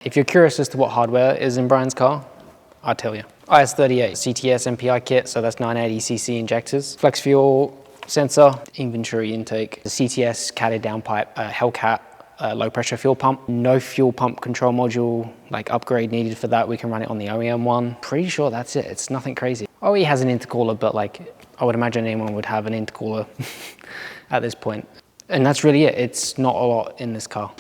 If you're curious as to what hardware is in Brian's car, I'll tell you. IS38 CTS MPI kit, so that's 980cc injectors. Flex fuel sensor, inventory intake, the CTS catted downpipe, Hellcat low pressure fuel pump. No fuel pump control module, like upgrade needed for that. We can run it on the OEM one. Pretty sure that's it. It's nothing crazy. Oh, he has an intercooler, but like I would imagine anyone would have an intercooler at this point. And that's really it. It's not a lot in this car.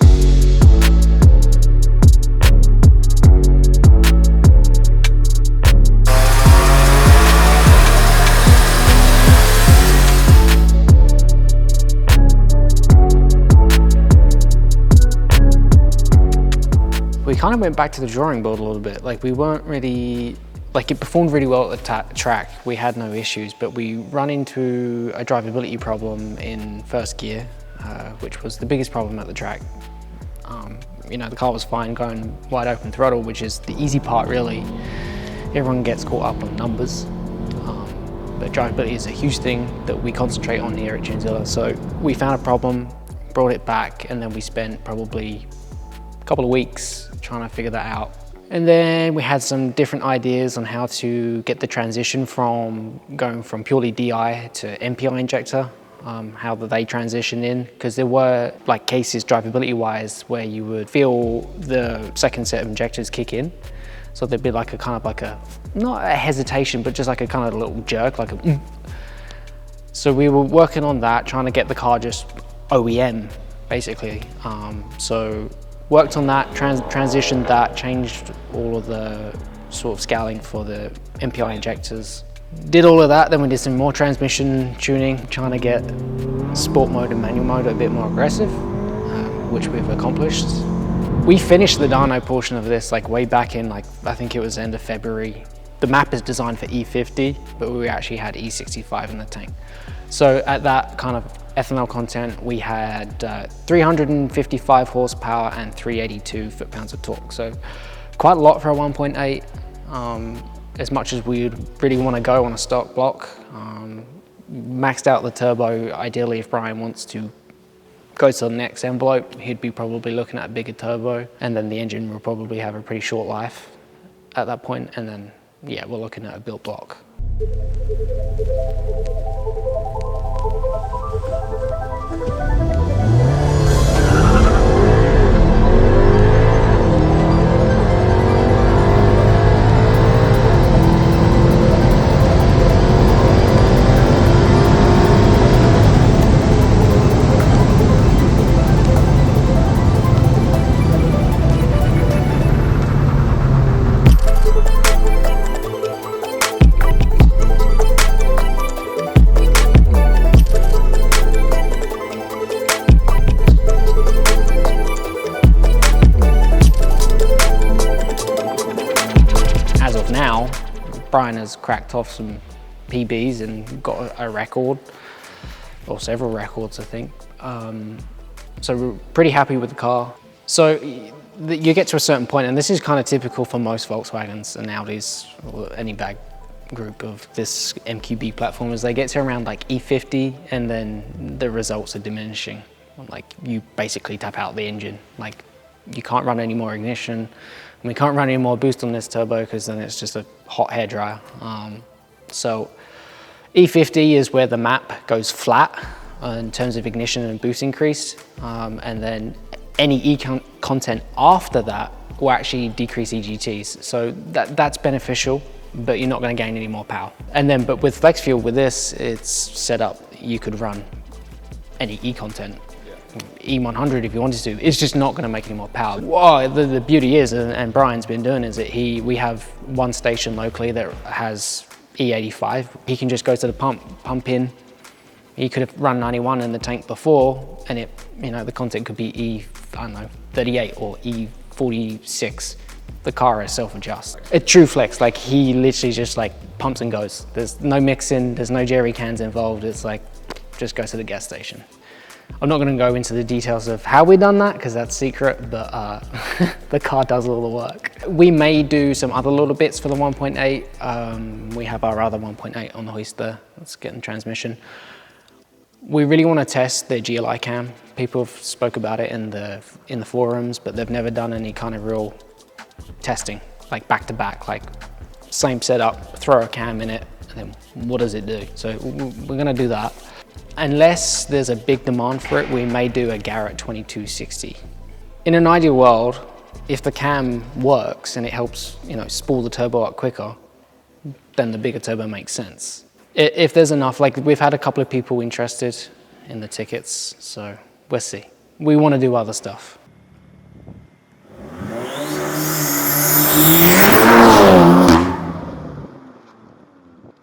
We kind of went back to the drawing board a little bit. Like we weren't really, like it performed really well at the track. We had no issues, but we run into a drivability problem in first gear, which was the biggest problem at the track. You know, the car was fine going wide open throttle, which is the easy part really. Everyone gets caught up on numbers, but drivability is a huge thing that we concentrate on here at TuneZilla. So we found a problem, brought it back, and then we spent probably a couple of weeks trying to figure that out. And then we had some different ideas on how to get the transition from going from purely DI to MPI injector, how they transition in, because there were like cases drivability wise where you would feel the second set of injectors kick in. So there'd be like a kind of like a, not a hesitation, but just like a kind of a little jerk, like a So we were working on that, trying to get the car just OEM basically. So worked on that, transitioned that, changed all of the sort of scaling for the MPI injectors. Did all of that, then we did some more transmission tuning, trying to get sport mode and manual mode a bit more aggressive, which we've accomplished. We finished the dyno portion of this like way back in like, I think it was end of February. The map is designed for E50, but we actually had E65 in the tank. So at that kind of ethanol content, we had 355 horsepower and 382 foot-pounds of torque. So quite a lot for a 1.8, as much as we would really want to go on a stock block. Maxed out the turbo. Ideally, if Brian wants to go to the next envelope, he'd be probably looking at a bigger turbo. And then the engine will probably have a pretty short life at that point. And then, yeah, we're looking at a built block. Now, Brian has cracked off some PBs and got a record, or several records, I think. So we're pretty happy with the car. So you get to a certain point, and this is kind of typical for most Volkswagens and Audis, or any bag group of this MQB platform, is they get to around like E50, and then the results are diminishing. Like you basically tap out the engine. Like you can't run any more ignition. And we can't run any more boost on this turbo because then it's just a hot hairdryer. So E50 is where the map goes flat in terms of ignition and boost increase. And then any E content after that will actually decrease EGTs. So that's beneficial, but you're not going to gain any more power. And then, but with flex fuel, with this, it's set up, you could run any E content. E100 if you wanted to, it's just not going to make any more power. Whoa, the beauty is, and Brian's been doing, is that we have one station locally that has E85. He can just go to the pump in. He could have run 91 in the tank before, and the content could be E38 or E46. The car is self-adjust. A true flex, like he literally just like pumps and goes. There's no mixing, there's no jerry cans involved. It's like, just go to the gas station. I'm not going to go into the details of how we've done that because that's secret, but the car does all the work. We may do some other little bits for the 1.8. We have our other 1.8 on the hoist there. Let's get in transmission. We really want to test the GLI cam. People have spoke about it in the forums, but they've never done any kind of real testing, like back to back, like same setup, throw a cam in it, and then what does it do? So we're gonna do that. Unless there's a big demand for it, we may do a Garrett 2260. In an ideal world, if the cam works and it helps, you know, spool the turbo up quicker, then the bigger turbo makes sense. If there's enough, like we've had a couple of people interested in the tickets, so we'll see. We want to do other stuff.